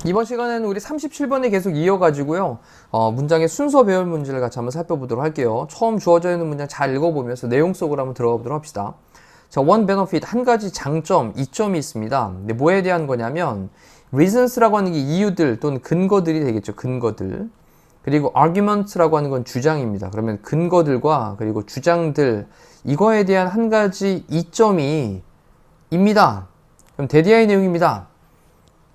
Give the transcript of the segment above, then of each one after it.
이번 시간에는 우리 37번에 계속 이어가지고요. 문장의 순서 배열 문제를 같이 한번 살펴보도록 할게요. 처음 주어져 있는 문장 잘 읽어보면서 내용 속으로 한번 들어가 보도록 합시다. 자, one benefit, 한 가지 장점, 이점이 있습니다. 근데 뭐에 대한 거냐면 reasons라고 하는 게 이유들 또는 근거들이 되겠죠. 근거들. 그리고 arguments라고 하는 건 주장입니다. 그러면 근거들과 그리고 주장들, 이거에 대한 한 가지 이점이 입니다. 그럼 대디아의 내용입니다.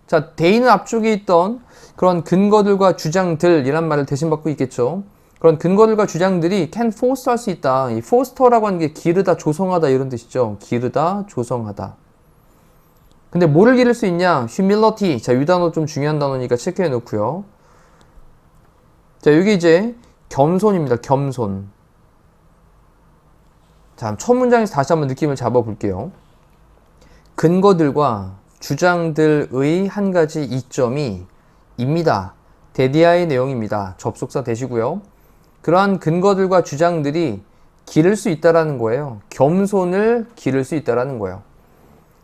자, 대인은 앞쪽에 있던 그런 근거들과 주장들이란 말을 대신 받고 있겠죠. 그런 근거들과 주장들이 can foster 할 수 있다. 이 foster라고 하는 게 기르다, 조성하다 이런 뜻이죠. 기르다, 조성하다. 근데 뭐를 기를 수 있냐? humility. 자, 이 단어 좀 중요한 단어니까 체크해 놓고요. 자, 여기 이제 겸손입니다. 겸손. 자, 첫 문장에서 다시 한번 느낌을 잡아 볼게요. 근거들과 주장들의 한 가지 이점이 입니다. 데디아의 내용입니다. 접속사 되시고요. 그러한 근거들과 주장들이 기를 수 있다라는 거예요. 겸손을 기를 수 있다라는 거예요.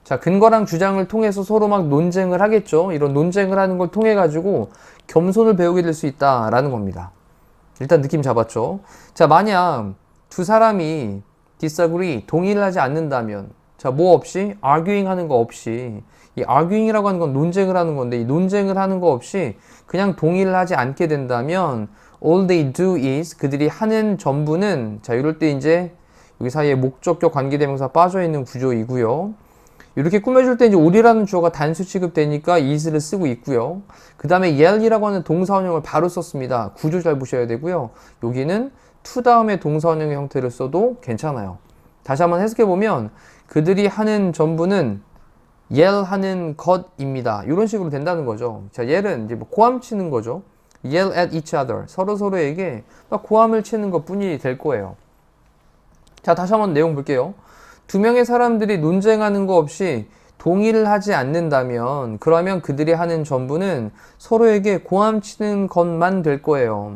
자, 근거랑 주장을 통해서 서로 막 논쟁을 하겠죠. 이런 논쟁을 하는 걸 통해 가지고 겸손을 배우게 될 수 있다라는 겁니다. 일단 느낌 잡았죠. 자, 만약 두 사람이 disagree, 동의를 하지 않는다면, 자, 뭐 없이? arguing 하는 거 없이, 이 arguing이라고 하는 건 논쟁을 하는 건데, 이 논쟁을 하는 거 없이 그냥 동의를 하지 않게 된다면 all they do is, 그들이 하는 전부는, 자, 이럴 때 이제 여기 사이에 목적격 관계대명사 빠져있는 구조이고요. 이렇게 꾸며줄 때 이제 올이라는 주어가 단수 취급되니까 is를 쓰고 있고요. 그 다음에 yell이라고 하는 동사원형을 바로 썼습니다. 구조 잘 보셔야 되고요. 여기는 to 다음에 동사원형의 형태를 써도 괜찮아요. 다시 한번 해석해보면 그들이 하는 전부는 yell 하는 것입니다. 이런 식으로 된다는 거죠. 자, yell은 이제 뭐 고함 치는 거죠. yell at each other. 서로에게 막 고함을 치는 것 뿐이 될 거예요. 자, 다시 한번 내용 볼게요. 두 명의 사람들이 논쟁하는 거 없이 동의를 하지 않는다면, 그러면 그들이 하는 전부는 서로에게 고함 치는 것만 될 거예요.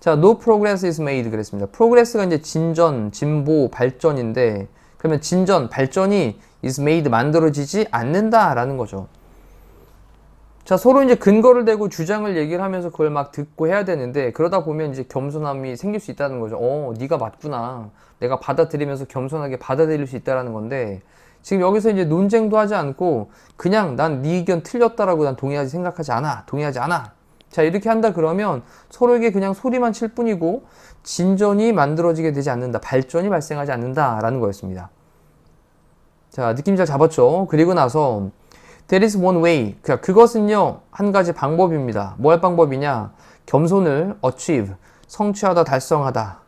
자, no progress is made 그랬습니다. progress가 이제 진전, 진보, 발전인데, 그러면 진전, 발전이 is made, 만들어지지 않는다라는 거죠. 자, 서로 이제 근거를 대고 주장을 얘기를 하면서 그걸 막 듣고 해야 되는데, 그러다 보면 이제 겸손함이 생길 수 있다는 거죠. 네가 맞구나. 내가 받아들이면서 겸손하게 받아들일 수 있다라는 건데, 지금 여기서 이제 논쟁도 하지 않고 그냥 난 네 의견 틀렸다라고 난 동의하지 않아. 자, 이렇게 한다 그러면 서로에게 그냥 소리만 칠 뿐이고 진전이 만들어지게 되지 않는다. 발전이 발생하지 않는다라는 거였습니다. 자, 느낌 잘 잡았죠? 그리고 나서 there is one way. 그것은요, 한 가지 방법입니다. 뭐 할 방법이냐? 겸손을 achieve, 성취하다, 달성하다.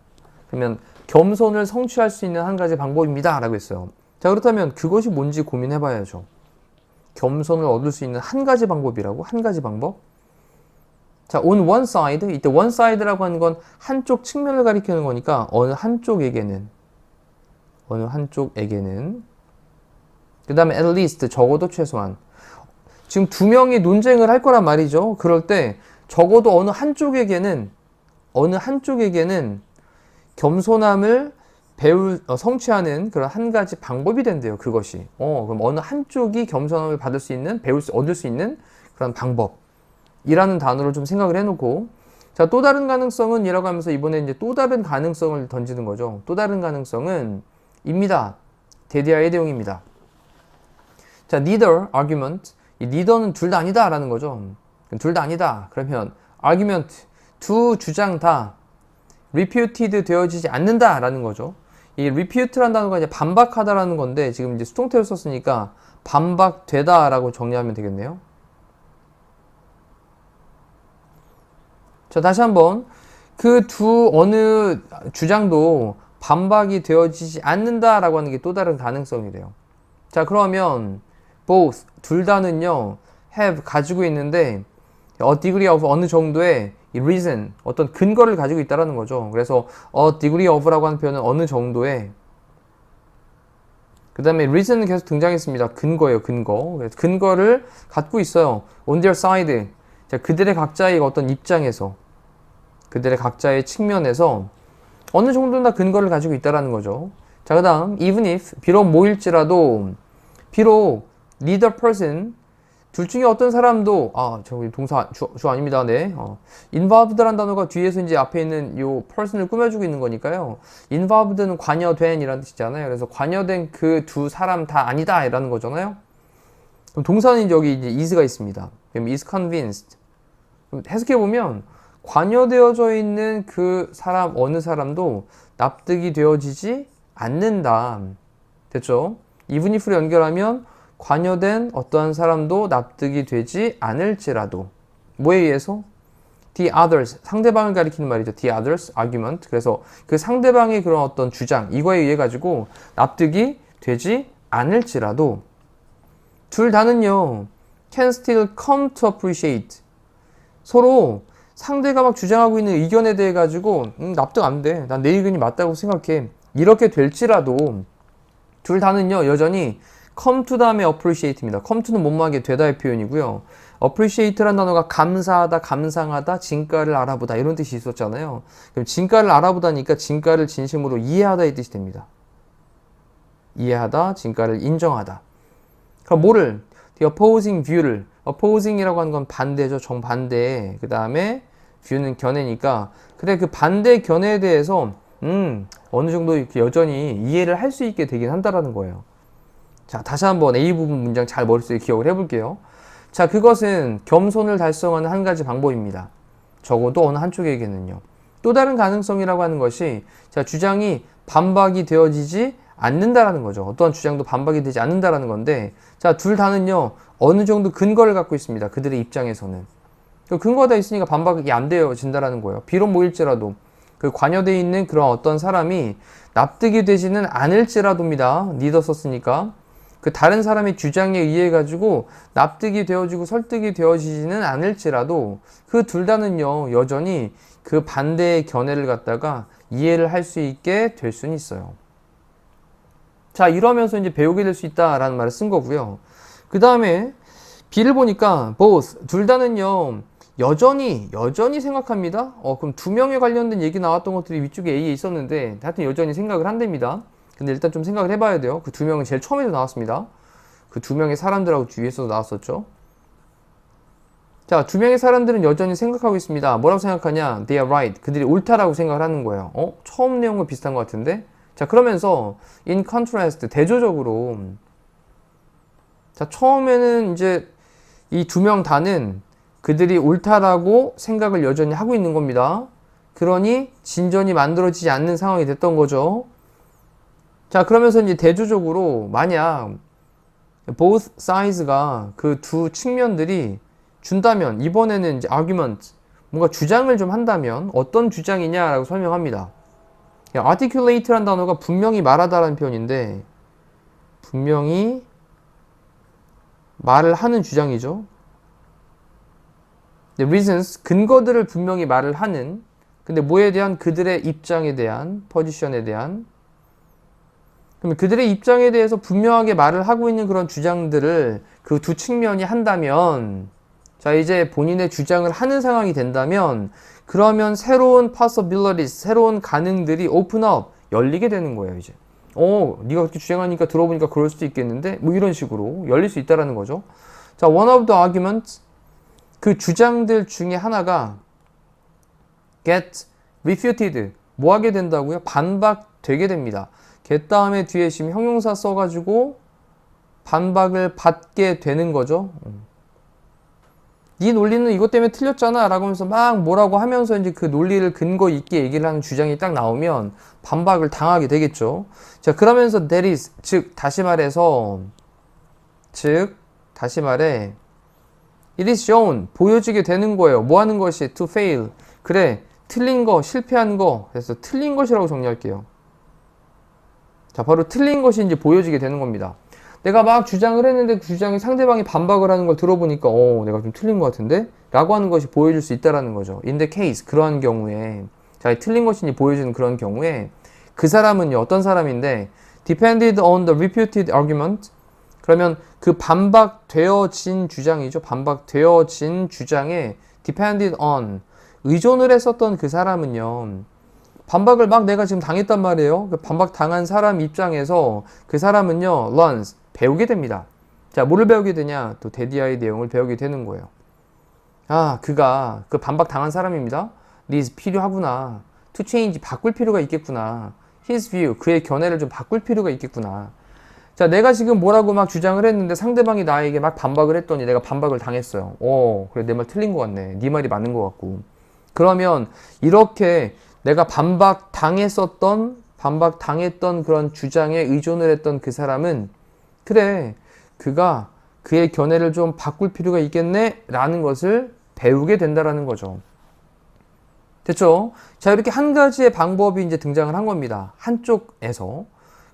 그러면 겸손을 성취할 수 있는 한 가지 방법입니다. 라고 했어요. 자, 그렇다면 그것이 뭔지 고민해 봐야죠. 겸손을 얻을 수 있는 한 가지 방법이라고? 한 가지 방법? 자, on one side. 이때 one side라고 하는 건 한쪽 측면을 가리키는 거니까 어느 한쪽에게는 그 다음에 at least, 적어도 최소한. 지금 두 명이 논쟁을 할 거란 말이죠. 그럴 때 적어도 어느 한쪽에게는 겸손함을 성취하는 그런 한 가지 방법이 된대요. 그것이. 그럼 어느 한쪽이 겸손함을 얻을 수 있는 그런 방법이라는 단어를 좀 생각을 해놓고, 자, 또 다른 가능성은 이라고 하면서 이번에 이제 또 다른 가능성을 던지는 거죠. 또 다른 가능성은 입니다. 데디아의 내용입니다. 자, neither argument. 이 neither는 둘 다 아니다 라는 거죠. 둘 다 아니다. 그러면 argument, 두 주장 다 refuted 되어지지 않는다 라는 거죠. 이 refute라는 단어가 이제 반박하다 라는 건데, 지금 이제 수동태를 썼으니까 반박되다 라고 정리하면 되겠네요. 자, 다시 한번 그 어느 주장도 반박이 되어지지 않는다 라고 하는 게 또 다른 가능성이래요. 자, 그러면 both, 둘 다는요, have, 가지고 있는데 a degree of, 어느 정도의 reason, 어떤 근거를 가지고 있다라는 거죠. 그래서 a degree of라고 하는 표현은 어느 정도의, 그 다음에 reason은 계속 등장했습니다. 근거예요, 근거. 그래서 근거를 갖고 있어요. on their side. 자, 그들의 각자의 어떤 입장에서, 그들의 각자의 측면에서 어느 정도는 다 근거를 가지고 있다라는 거죠. 자, 그 다음 even if 비록 모일지라도 비록 neither person 둘 중에 어떤 사람도 저기 동사 주 아닙니다. 네. involved란 단어가 뒤에서 이제 앞에 있는 요 person을 꾸며주고 있는 거니까요. involved는 관여된이라는 뜻이잖아요. 그래서 관여된 그 두 사람 다 아니다 이라는 거잖아요. 그럼 동사는 여기 이제 is가 있습니다. 그럼 is convinced. 해석해 보면 관여되어져 있는 그 사람 어느 사람도 납득이 되어지지 않는다. 됐죠? even if로 연결하면 관여된 어떠한 사람도 납득이 되지 않을지라도 뭐에 의해서? the others 상대방을 가리키는 말이죠. the others argument. 그래서 그 상대방의 그런 어떤 주장 이거에 의해 가지고 납득이 되지 않을지라도 둘 다는요 can still come to appreciate 서로 상대가 막 주장하고 있는 의견에 대해 가지고 납득 안 돼. 난 내 의견이 맞다고 생각해. 이렇게 될지라도 둘 다는요 여전히 come to 다음에 appreciate입니다. come to는 뭐뭐하게 되다의 표현이고요. appreciate란 단어가 감사하다, 감상하다, 진가를 알아보다 이런 뜻이 있었잖아요. 그럼 진가를 알아보다니까 진가를 진심으로 이해하다의 뜻이 됩니다. 이해하다, 진가를 인정하다. 그럼 뭐를? the opposing view를 opposing이라고 하는 건 반대죠. 정반대. 그 다음에 view는 견해니까 그래 그 반대 견해에 대해서 어느 정도 이렇게 여전히 이해를 할 수 있게 되긴 한다라는 거예요. 자, 다시 한번 A 부분 문장 잘 머릿속에 기억을 해볼게요. 자, 그것은 겸손을 달성하는 한 가지 방법입니다. 적어도 어느 한쪽에게는요. 또 다른 가능성이라고 하는 것이 자, 주장이 반박이 되어지지 않는다라는 거죠. 어떠한 주장도 반박이 되지 않는다라는 건데 자, 둘 다는요. 어느 정도 근거를 갖고 있습니다. 그들의 입장에서는. 그 근거가 다 있으니까 반박이 안 되어진다라는 거예요. 비록 모일지라도 그 관여되어 있는 그런 어떤 사람이 납득이 되지는 않을지라도입니다. 니더 썼으니까. 그 다른 사람의 주장에 의해 가지고 납득이 되어지고 설득이 되어지지는 않을지라도 그 둘 다는요 여전히 그 반대의 견해를 갖다가 이해를 할 수 있게 될 수는 있어요. 자, 이러면서 이제 배우게 될 수 있다라는 말을 쓴 거고요. 그 다음에 B를 보니까 both 둘 다는요 여전히 생각합니다. 그럼 두 명에 관련된 얘기 나왔던 것들이 위쪽에 A에 있었는데 하여튼 여전히 생각을 한답니다. 근데 일단 좀 생각을 해봐야 돼요. 그 두 명은 제일 처음에도 나왔습니다. 그 두 명의 사람들하고 뒤에서도 나왔었죠. 자, 두 명의 사람들은 여전히 생각하고 있습니다. 뭐라고 생각하냐? They are right. 그들이 옳다라고 생각을 하는 거예요. 처음 내용과 비슷한 것 같은데? 자, 그러면서 in contrast, 대조적으로 자, 처음에는 이제 이 두 명 다는 그들이 옳다라고 생각을 여전히 하고 있는 겁니다. 그러니 진전이 만들어지지 않는 상황이 됐던 거죠. 자, 그러면서 이제 대조적으로 만약 both sides가 그 두 측면들이 준다면 이번에는 이제 argument 뭔가 주장을 좀 한다면 어떤 주장이냐라고 설명합니다. articulate란 단어가 분명히 말하다라는 표현인데 분명히 말을 하는 주장이죠. reasons 근거들을 분명히 말을 하는 근데 뭐에 대한 그들의 입장에 대한 포지션에 대한 그럼 그들의 입장에 대해서 분명하게 말을 하고 있는 그런 주장들을 그 두 측면이 한다면 자 이제 본인의 주장을 하는 상황이 된다면 그러면 새로운 possibilities 새로운 가능들이 open up 열리게 되는 거예요. 이제 네가 그렇게 주장하니까 들어보니까 그럴 수도 있겠는데 뭐 이런 식으로 열릴 수 있다라는 거죠. 자, one of the arguments 그 주장들 중에 하나가 get refuted 뭐 하게 된다고요? 반박되게 됩니다. get 다음에 뒤에 지금 형용사 써가지고 반박을 받게 되는 거죠. 네 논리는 이것 때문에 틀렸잖아 라고 하면서 막 뭐라고 하면서 이제 그 논리를 근거 있게 얘기를 하는 주장이 딱 나오면 반박을 당하게 되겠죠. 자, 그러면서 that is 다시 말해 it is shown 보여지게 되는 거예요. 뭐 하는 것이 to fail 그래 틀린 거 실패한 거 그래서 틀린 것이라고 정리할게요. 자, 바로 틀린 것이 이제 보여지게 되는 겁니다. 내가 막 주장을 했는데 그 주장에 상대방이 반박을 하는 걸 들어보니까 내가 좀 틀린 것 같은데? 라고 하는 것이 보여질 수 있다라는 거죠. In the case, 그러한 경우에 자, 틀린 것이 이제 보여지는 그런 경우에 그 사람은요, 어떤 사람인데 depended on the refuted argument 그러면 그 반박되어진 주장이죠. 반박되어진 주장에 depended on 의존을 했었던 그 사람은요. 반박을 막 내가 지금 당했단 말이에요. 그 반박 당한 사람 입장에서 그 사람은요, learns, 배우게 됩니다. 자, 뭐를 배우게 되냐? 또 데디아의 내용을 배우게 되는 거예요. 아, 그가 그 반박 당한 사람입니다. needs, 필요하구나. to change, 바꿀 필요가 있겠구나. his view, 그의 견해를 좀 바꿀 필요가 있겠구나. 자, 내가 지금 뭐라고 막 주장을 했는데 상대방이 나에게 막 반박을 했더니 내가 반박을 당했어요. 그래, 내 말 틀린 것 같네. 네 말이 맞는 것 같고. 그러면 이렇게 내가 반박당했던 그런 주장에 의존을 했던 그 사람은, 그래, 그가 그의 견해를 좀 바꿀 필요가 있겠네? 라는 것을 배우게 된다라는 거죠. 됐죠? 자, 이렇게 한 가지의 방법이 이제 등장을 한 겁니다. 한쪽에서.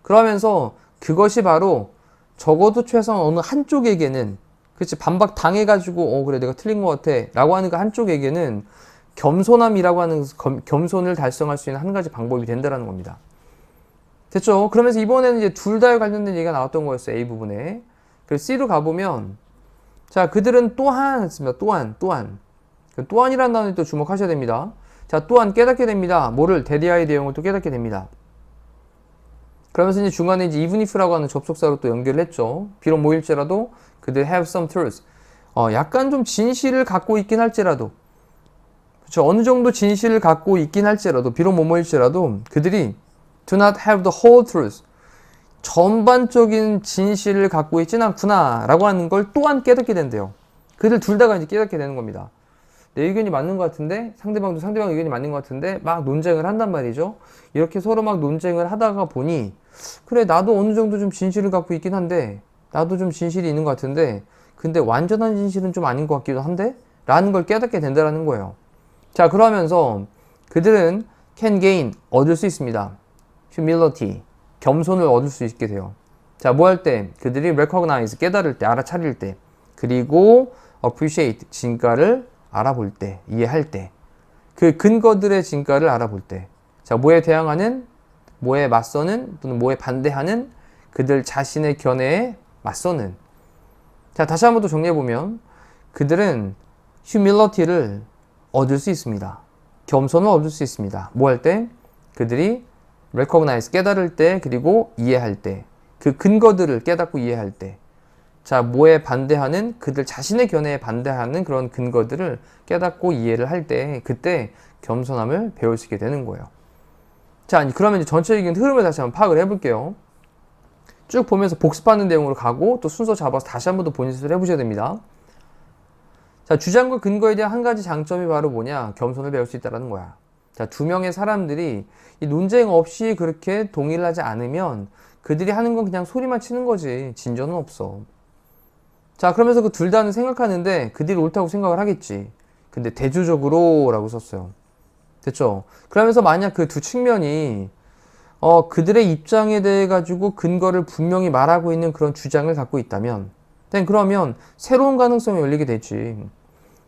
그러면서 그것이 바로 적어도 최소한 어느 한쪽에게는, 그렇지, 반박 당해가지고, 그래, 내가 틀린 것 같아. 라고 하는 그 한쪽에게는 겸손함이라고 하는, 겸손을 달성할 수 있는 한 가지 방법이 된다라는 겁니다. 됐죠? 그러면서 이번에는 이제 둘 다에 관련된 얘기가 나왔던 거였어요. A 부분에. 그래서 C로 가보면, 자, 그들은 또한 했습니다. 또한이라는 단어에 또 주목하셔야 됩니다. 자, 또한 깨닫게 됩니다. 뭐를? 데디아의 내용을 또 깨닫게 됩니다. 그러면서 이제 중간에 이제 even if라고 하는 접속사로 또 연결을 했죠. 비록 뭐일지라도 그들 have some truth. 약간 좀 진실을 갖고 있긴 할지라도, 그렇죠. 어느 정도 진실을 갖고 있긴 할지라도, 비록 뭐일지라도 그들이 do not have the whole truth. 전반적인 진실을 갖고 있진 않구나 라고 하는 걸 또한 깨닫게 된대요. 그들 둘 다가 이제 깨닫게 되는 겁니다. 내 의견이 맞는 것 같은데 상대방 의견이 맞는 것 같은데 막 논쟁을 한단 말이죠. 이렇게 서로 막 논쟁을 하다가 보니, 그래, 나도 어느 정도 좀 진실을 갖고 있긴 한데, 나도 좀 진실이 있는 것 같은데, 근데 완전한 진실은 좀 아닌 것 같기도 한데 라는 걸 깨닫게 된다라는 거예요. 자, 그러면서 그들은 can gain, 얻을 수 있습니다. humility, 겸손을 얻을 수 있게 돼요. 자, 뭐 할 때? 그들이 recognize, 깨달을 때, 알아차릴 때, 그리고 appreciate, 진가를 알아볼 때, 이해할 때, 그 근거들의 진가를 알아볼 때, 자, 뭐에 대항하는, 뭐에 맞서는, 또는 뭐에 반대하는, 그들 자신의 견해에 맞서는. 자, 다시 한번 더 정리해보면, 그들은 humility를 얻을 수 있습니다. 겸손을 얻을 수 있습니다. 뭐 할 때? 그들이 recognize, 깨달을 때, 그리고 이해할 때, 그 근거들을 깨닫고 이해할 때, 자, 뭐에 반대하는, 그들 자신의 견해에 반대하는 그런 근거들을 깨닫고 이해를 할 때, 그때 겸손함을 배울 수 있게 되는 거예요. 자, 그러면 이제 전체적인 흐름을 다시 한번 파악을 해볼게요. 쭉 보면서 복습하는 내용으로 가고, 또 순서 잡아서 다시 한번 더 본인 스스로 해보셔야 됩니다. 자, 주장과 근거에 대한 한 가지 장점이 바로 뭐냐? 겸손을 배울 수 있다는 거야. 자, 두 명의 사람들이 이 논쟁 없이 그렇게 동의를 하지 않으면 그들이 하는 건 그냥 소리만 치는 거지. 진전은 없어. 자, 그러면서 그 둘 다는 생각하는데 그들이 옳다고 생각을 하겠지. 근데 대조적으로 라고 썼어요. 됐죠? 그러면서 만약 그 두 측면이 그들의 입장에 대해 가지고 근거를 분명히 말하고 있는 그런 주장을 갖고 있다면, 그러면 새로운 가능성이 열리게 되지.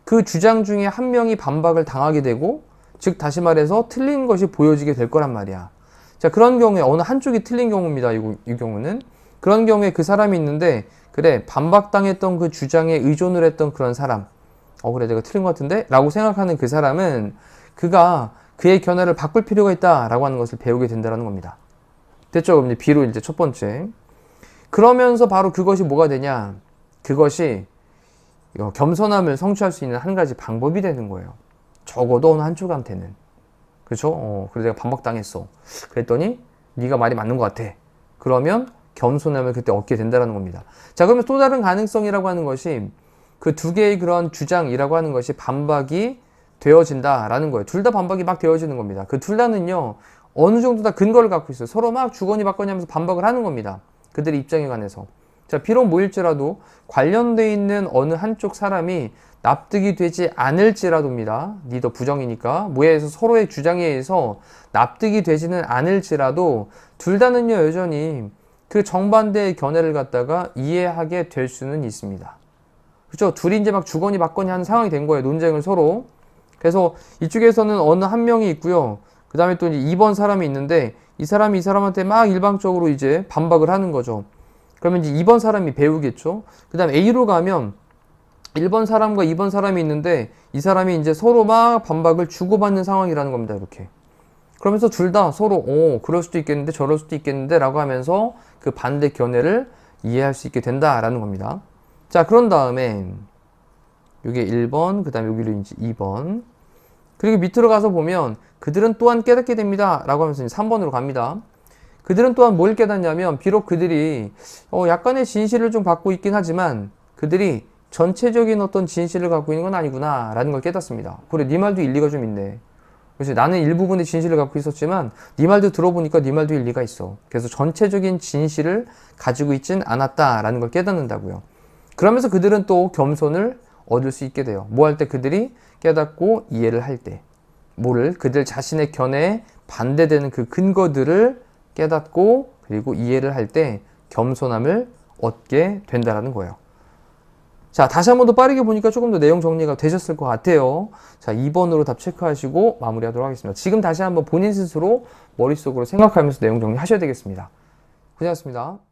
그 주장 중에 한 명이 반박을 당하게 되고, 즉 다시 말해서 틀린 것이 보여지게 될 거란 말이야. 자, 그런 경우에 어느 한쪽이 틀린 경우입니다. 이 경우는 그런 경우에 그 사람이 있는데, 그래, 반박당했던 그 주장에 의존을 했던 그런 사람, 그래, 내가 틀린 것 같은데? 라고 생각하는 그 사람은 그가 그의 견해를 바꿀 필요가 있다 라고 하는 것을 배우게 된다는 겁니다. 됐죠? 그럼 이제 B로 이제 첫 번째. 그러면서 바로 그것이 뭐가 되냐? 그것이 겸손함을 성취할 수 있는 한 가지 방법이 되는 거예요. 적어도 어느 한쪽한테는. 그렇죠? 그래서 내가 반박당했어. 그랬더니 네가 말이 맞는 것 같아. 그러면 겸손함을 그때 얻게 된다는 겁니다. 자, 그러면 또 다른 가능성이라고 하는 것이 그 두 개의 그런 주장이라고 하는 것이 반박이 되어진다라는 거예요. 둘 다 반박이 막 되어지는 겁니다. 그 둘 다는요, 어느 정도 다 근거를 갖고 있어요. 서로 막 주거니 받거니 하면서 반박을 하는 겁니다. 그들의 입장에 관해서. 자, 비록 뭐일지라도 관련되어 있는 어느 한쪽 사람이 납득이 되지 않을지라도입니다. 니도 부정이니까. 뭐에 의해서 서로의 주장에 의해서 납득이 되지는 않을지라도 둘 다는요, 여전히 그 정반대의 견해를 갖다가 이해하게 될 수는 있습니다. 그렇죠? 둘이 이제 막 주거니 받거니 하는 상황이 된 거예요. 논쟁을 서로. 그래서 이쪽에서는 어느 한 명이 있고요. 그 다음에 또 이제 2번 사람이 있는데 이 사람이 이 사람한테 막 일방적으로 이제 반박을 하는 거죠. 그러면 이제 2번 사람이 배우겠죠. 그 다음에 A로 가면 1번 사람과 2번 사람이 있는데 이 사람이 이제 서로 막 반박을 주고받는 상황이라는 겁니다. 이렇게. 그러면서 둘 다 서로 그럴 수도 있겠는데 저럴 수도 있겠는데 라고 하면서 그 반대 견해를 이해할 수 있게 된다라는 겁니다. 자, 그런 다음에 이게 1번, 그 다음에 여기로 이제 2번. 그리고 밑으로 가서 보면 그들은 또한 깨닫게 됩니다 라고 하면서 이제 3번으로 갑니다. 그들은 또한 뭘 깨닫냐면 비록 그들이 약간의 진실을 좀 갖고 있긴 하지만 그들이 전체적인 어떤 진실을 갖고 있는 건 아니구나 라는 걸 깨닫습니다. 그래, 네 말도 일리가 좀 있네. 그래서 나는 일부분의 진실을 갖고 있었지만 네 말도 들어보니까 네 말도 일리가 있어. 그래서 전체적인 진실을 가지고 있진 않았다라는 걸 깨닫는다고요. 그러면서 그들은 또 겸손을 얻을 수 있게 돼요. 뭐 할 때? 그들이 깨닫고 이해를 할 때. 뭐를? 그들 자신의 견해에 반대되는 그 근거들을 깨닫고 그리고 이해를 할 때 겸손함을 얻게 된다라는 거예요. 자, 다시 한 번 더 빠르게 보니까 조금 더 내용 정리가 되셨을 것 같아요. 자, 2번으로 답 체크하시고 마무리하도록 하겠습니다. 지금 다시 한번 본인 스스로 머릿속으로 생각하면서 내용 정리하셔야 되겠습니다. 고생하셨습니다.